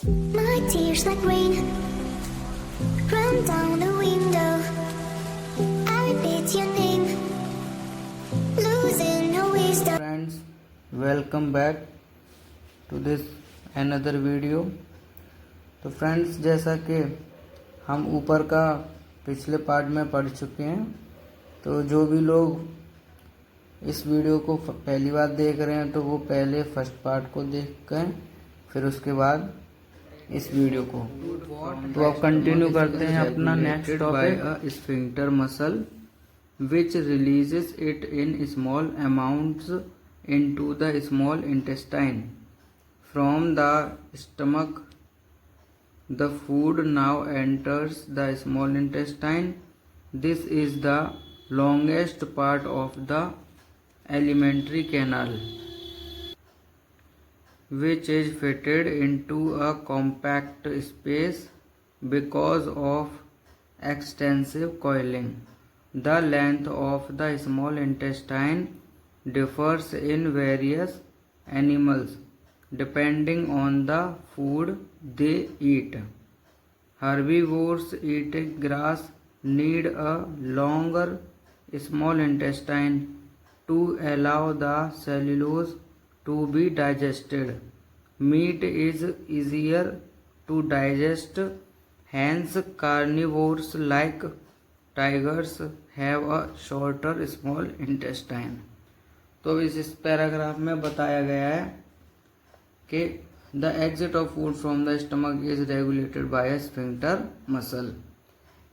My tears like rain run down the window. I repeat your name, losing no wisdom. Friends, welcome back to this another video. तो friends, जैसा कि हम ऊपर का पिछले part में पढ़ चुके हैं, तो जो भी लोग इस वीडियो को पहली बार देख रहे हैं तो वो पहले फर्स्ट पार्ट को देख कर फिर उसके बाद इस वीडियो को। तो अब कंटिन्यू करते हैं अपना next topic. Sphincter muscle which releases it in small amounts into the small intestine from the stomach. The food now enters the small intestine. This is the longest part of the alimentary canal, which is fitted into a compact space because of extensive coiling. The length of the small intestine differs in various animals depending on the food they eat. Herbivores eating grass need a longer small intestine to allow the cellulose to be digested. Meat is easier to digest, hence carnivores like tigers have a shorter small intestine. तो इस paragraph में बताया गया है कि the exit of food from the stomach is regulated bye a sphincter muscle,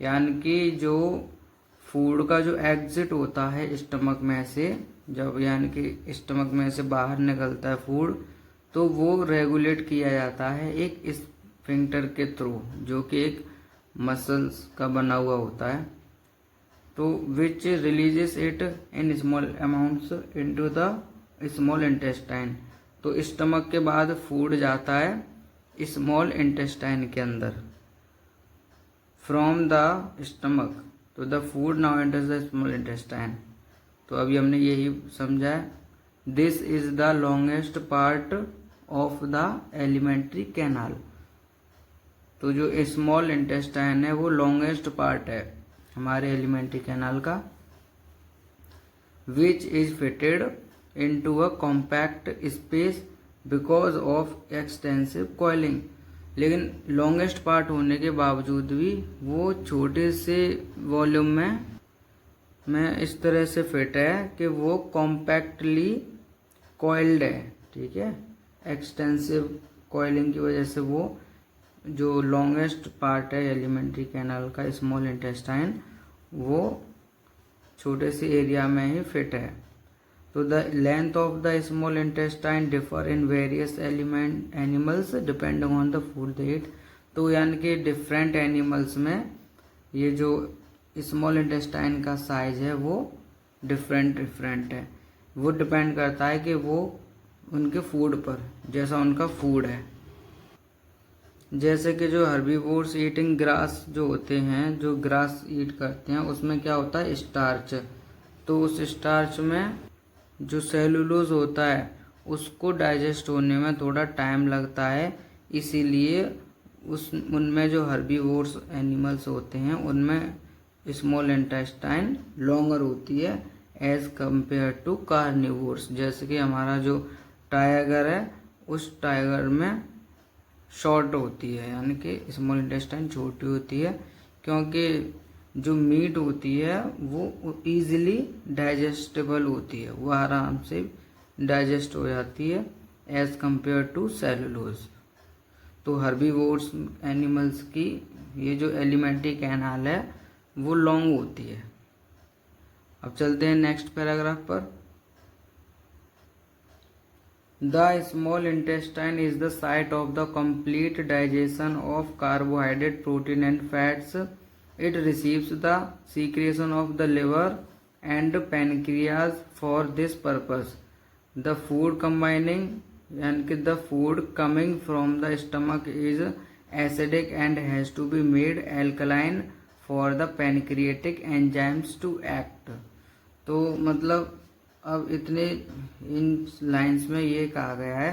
यानी कि जो फूड का जो एग्जिट होता है स्टमक में से, जब यानी कि स्टमक में से बाहर निकलता है फूड, तो वो रेगुलेट किया जाता है एक स्फिंक्टर के थ्रू, जो कि एक मसल्स का बना हुआ होता है। तो which releases it in small amounts into the small intestine. तो स्टमक के बाद फूड जाता है स्मॉल इंटेस्टाइन के अंदर। फ्रॉम द स्टमक तो the food now enters the small intestine. तो अभी हमने यही समझा है। This is the longest part of the alimentary canal. तो जो स्मॉल इंटेस्टाइन है वो लॉन्गेस्ट पार्ट है हमारे एलिमेंट्री कैनाल का। Which is fitted into a compact space because of extensive coiling. लेकिन लॉन्गेस्ट पार्ट होने के बावजूद भी वो छोटे से वॉल्यूम में इस तरह से फिट है कि वो कॉम्पैक्टली कॉइल्ड है। ठीक है, एक्सटेंसिव कॉइलिंग की वजह से वो जो लॉन्गेस्ट पार्ट है एलिमेंट्री कैनाल का स्मॉल इंटेस्टाइन, वो छोटे से एरिया में ही फिट है। तो the length of the small intestine differ in various animals depending on the food they eat. तो यानी कि डिफरेंट एनिमल्स में ये जो स्मॉल इंटेस्टाइन का साइज है वो डिफरेंट है। वो डिपेंड करता है कि वो उनके फूड पर, जैसा उनका फूड है। जैसे कि जो हर्बीवोर्स ईटिंग ग्रास जो होते हैं, जो ग्रास ईट करते हैं, उसमें क्या होता है स्टार्च। तो उस स्टार्च में जो सेलुलोज होता है उसको डाइजेस्ट होने में थोड़ा टाइम लगता है, इसीलिए उनमें जो हर्बीवोर्स एनिमल्स होते हैं उनमें स्मॉल इंटेस्टाइन लॉन्गर होती है एज कंपेयर टू कार्निवोर्स। जैसे कि हमारा जो टाइगर है उस टाइगर में शॉर्ट होती है, यानी कि स्मॉल इंटेस्टाइन छोटी होती है, क्योंकि जो मीट होती है वो इजीली डाइजेस्टेबल होती है, वो आराम से डाइजेस्ट हो जाती है एज कंपेयर टू सेलुलोज। तो हर्बीवोर्स एनिमल्स की ये जो एलिमेंट्री कैनाल है वो लॉन्ग होती है। अब चलते हैं नेक्स्ट पैराग्राफ पर। The small intestine is the site of the complete digestion of carbohydrate, protein and fats. It receives the secretion of the liver and pancreas for this purpose. The food यानी the food coming from the stomach is acidic and has to be made alkaline for the pancreatic enzymes to act. तो मतलब अब इन lines में ये कहा गया है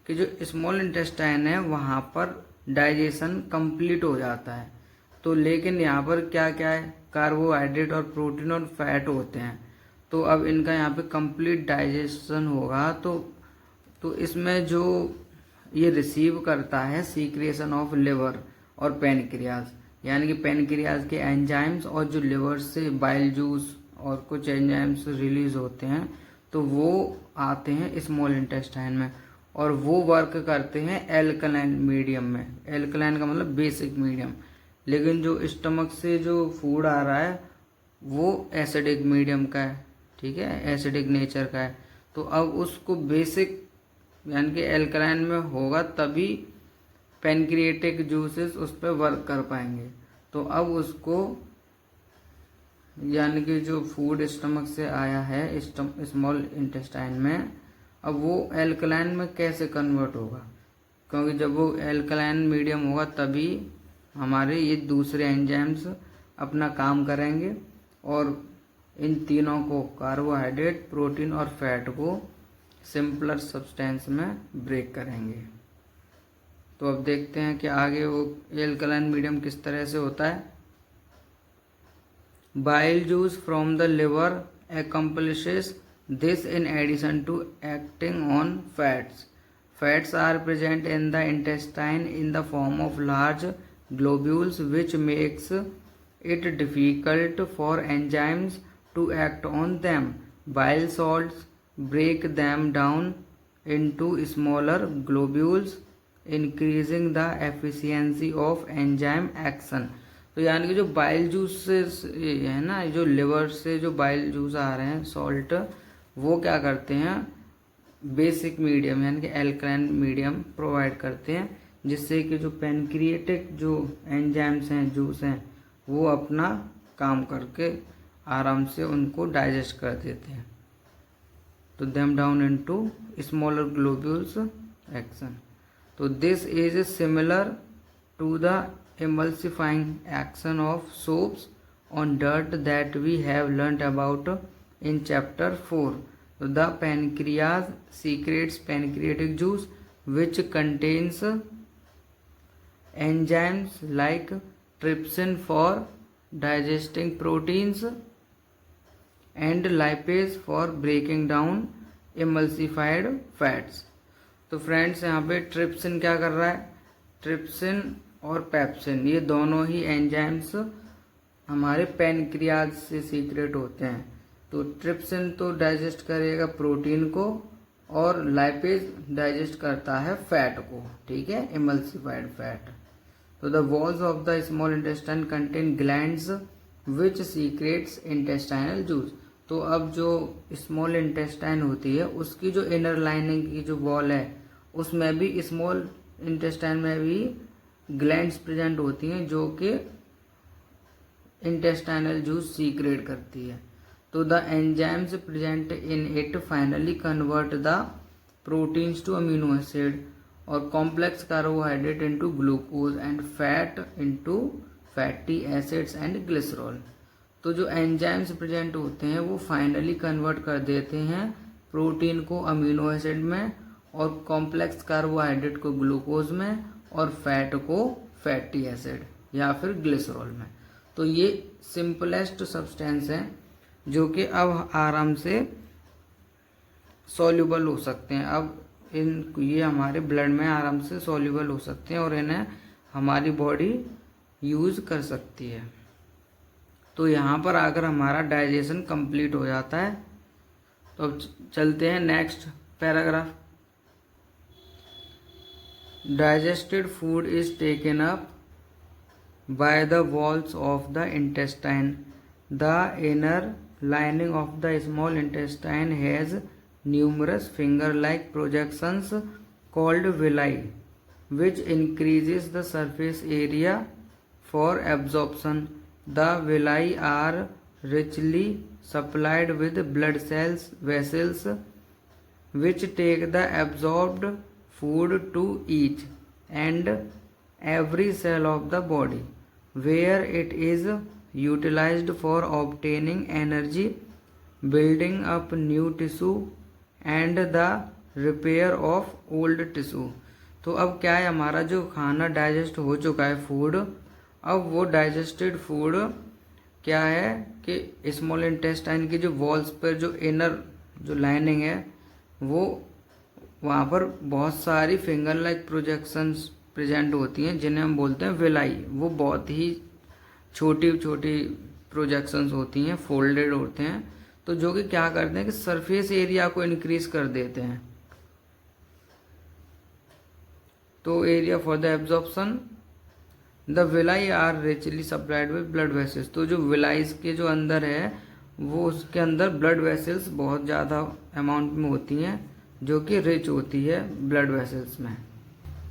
कि जो स्मॉल इंटेस्टाइन है वहाँ पर डाइजेशन कंप्लीट हो जाता है। तो लेकिन यहाँ पर क्या क्या है, कार्बोहाइड्रेट और प्रोटीन और फैट होते हैं। तो अब इनका यहाँ पे कंप्लीट डाइजेशन होगा तो इसमें जो ये रिसीव करता है सीक्रेशन ऑफ लिवर और पैनक्रियाज, यानी कि पैनक्रियाज के एंजाइम्स और जो लिवर से बाइल जूस और कुछ एंजाइम्स रिलीज होते हैं, तो वो आते हैं स्मॉल इंटेस्टाइन में और वो वर्क करते हैं एल्कलाइन मीडियम में। एल्कलाइन का मतलब बेसिक मीडियम, लेकिन जो स्टमक से जो फूड आ रहा है वो एसिडिक मीडियम का है, ठीक है, एसिडिक नेचर का है। तो अब उसको बेसिक यानी कि एल्कलाइन में होगा तभी पैनक्रिएटिक जूसेस उस पर वर्क कर पाएंगे। तो अब उसको यानी कि जो फूड स्टमक से आया है स्मॉल इंटेस्टाइन में, अब वो एल्कलाइन में कैसे कन्वर्ट होगा, क्योंकि जब वो एल्कलाइन मीडियम होगा तभी हमारे ये दूसरे एंजाइम्स अपना काम करेंगे और इन तीनों को, कार्बोहाइड्रेट, प्रोटीन और फैट को सिंपलर सब्सटेंस में ब्रेक करेंगे। तो अब देखते हैं कि आगे वो एल्कलाइन मीडियम किस तरह से होता है। Bile juice from the liver accomplishes this in addition to acting on fats. Fats are present in the intestine in the form of large globules which makes it difficult for enzymes to act on them. Bile salts break them down into smaller globules increasing the efficiency of enzyme action. तो यानी कि जो bile juice से है ना, जो liver से जो बाइल जूस आ रहे हैं सॉल्ट, वो क्या करते हैं, बेसिक मीडियम यानी कि एल्कलाइन मीडियम प्रोवाइड करते हैं, जिससे कि जो पैनक्रिएटिक जो एंजाइम्स हैं, जूस हैं, वो अपना काम करके आराम से उनको डाइजेस्ट कर देते हैं। तो them down into smaller globules action. तो this is similar to the emulsifying action of soaps on dirt that we have learnt about in chapter 4. The pancreas secretes pancreatic juice which contains enzymes like trypsin for digesting proteins and lipase for breaking down emulsified fats. तो friends यहाँ पे trypsin क्या कर रहा है, trypsin और pepsin ये दोनों ही एंजाइम्स हमारे पैनक्रियाज से सीक्रेट होते हैं। तो ट्रिप्सिन तो डाइजेस्ट करेगा प्रोटीन को और लाइपेज डाइजेस्ट करता है फैट को, ठीक है, इमल्सिफाइड फैट। तो the walls of the small intestine contain glands which secrets intestinal juice. तो अब जो स्मॉल इंटेस्टाइन होती है उसकी जो इनर लाइनिंग की जो वॉल है उसमें भी, स्मॉल इंटेस्टाइन में भी ग्लैंड्स प्रेजेंट होती हैं जो कि इंटेस्टाइनल जूस सीक्रेट करती है। तो the enzymes present in it finally convert the proteins to amino acid और complex carbohydrate into glucose and fat into fatty acids and glycerol. तो जो एंजाइम्स प्रेजेंट होते हैं वो फाइनली कन्वर्ट कर देते हैं प्रोटीन को अमीनो एसिड में और कॉम्प्लेक्स कार्बोहाइड्रेट को ग्लूकोज में और फैट को फैटी एसिड या फिर ग्लिसरॉल में। तो ये सिंपलेस्ट सब्सटेंस हैं जो कि अब आराम से सॉल्युबल हो सकते हैं। अब ये हमारे ब्लड में आराम से सॉल्युबल हो सकते हैं और इन्हें हमारी बॉडी यूज कर सकती है। तो यहाँ पर आकर हमारा डाइजेशन कंप्लीट हो जाता है। तो अब चलते हैं next paragraph. Digested food is taken up by the walls of the intestine. The inner lining of the small intestine has numerous finger-like projections called villi, which increases the surface area for absorption. The villi are richly supplied with blood cells, vessels, which take the absorbed food to each and every cell of the body, where it is utilized for obtaining energy, building up new tissue and the repair of old tissue. तो अब क्या है, हमारा जो खाना digest हो चुका है फूड, अब वो डाइजेस्टेड फूड क्या है कि स्मॉल इंटेस्टाइन की जो वॉल्स पर जो इनर जो लाइनिंग है वो वहाँ पर बहुत सारी फिंगर लाइक प्रोजेक्शंस प्रेजेंट होती हैं जिन्हें हम बोलते हैं विलाई। वो बहुत ही छोटी छोटी प्रोजेक्शंस होती हैं, फोल्डेड होते हैं, तो जो कि क्या करते हैं कि सरफेस एरिया को इंक्रीज कर देते हैं। तो area for the absorption, the villi are richly supplied with blood vessels. तो जो विलाइज के जो अंदर है वो उसके अंदर ब्लड वेसल्स बहुत ज़्यादा अमाउंट में होती हैं जो कि रिच होती है ब्लड वेसल्स में।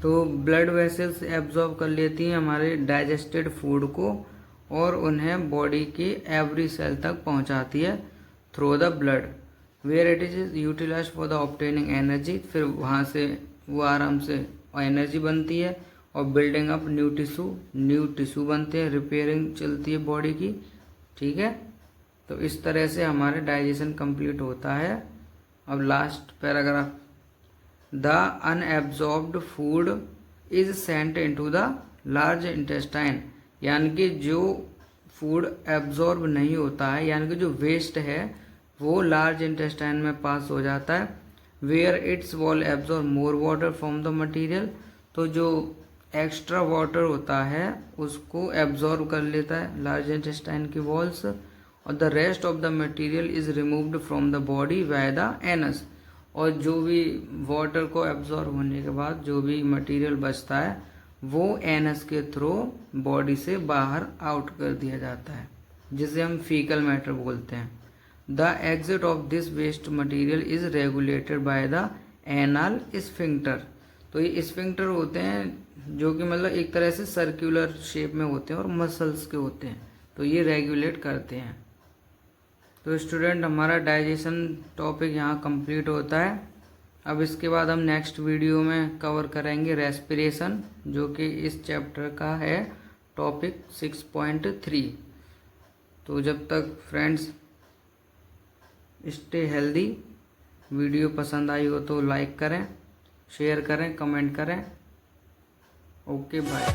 तो ब्लड वेसल्स एब्जॉर्ब कर लेती हैं हमारे डाइजेस्टेड फूड को और उन्हें बॉडी की एवरी सेल तक पहुंचाती है through the blood, where it is utilise for the obtaining energy. फिर वहाँ से वो आराम से एनर्जी बनती है और बिल्डिंग अप न्यू टिश्यू बनते हैं, रिपेयरिंग चलती है बॉडी की। ठीक है, तो इस तरह से हमारे डाइजेशन कंप्लीट होता है। अब last paragraph, the unabsorbed food is sent into the large intestine. यानी कि जो फूड एब्जॉर्ब नहीं होता है, यानी कि जो वेस्ट है वो लार्ज इंटेस्टाइन में पास हो जाता है, where its wall absorb more water from the material. तो जो एक्स्ट्रा वाटर होता है उसको एब्जॉर्ब कर लेता है लार्ज इंटेस्टाइन की वॉल्स, और the rest of the material is removed from the body by the anus. और जो भी वाटर को एब्जॉर्ब होने के बाद जो भी मटेरियल बचता है वो एनस के थ्रू बॉडी से बाहर आउट कर दिया जाता है, जिसे हम फीकल मैटर बोलते हैं। The exit of this waste material is regulated by the anal sphincter. तो ये स्फिंक्टर होते हैं जो कि मतलब एक तरह से सर्कुलर शेप में होते हैं और मसल्स के होते हैं, तो ये रेगुलेट करते हैं। तो स्टूडेंट, हमारा डाइजेशन टॉपिक यहाँ कंप्लीट होता है। अब इसके बाद हम नेक्स्ट वीडियो में कवर करेंगे रेस्पिरेशन, जो कि इस चैप्टर का है टॉपिक 6.3। तो जब तक फ्रेंड्स स्टे हेल्दी। वीडियो पसंद आई हो तो लाइक करें, शेयर करें, कमेंट करें। Okay, bye.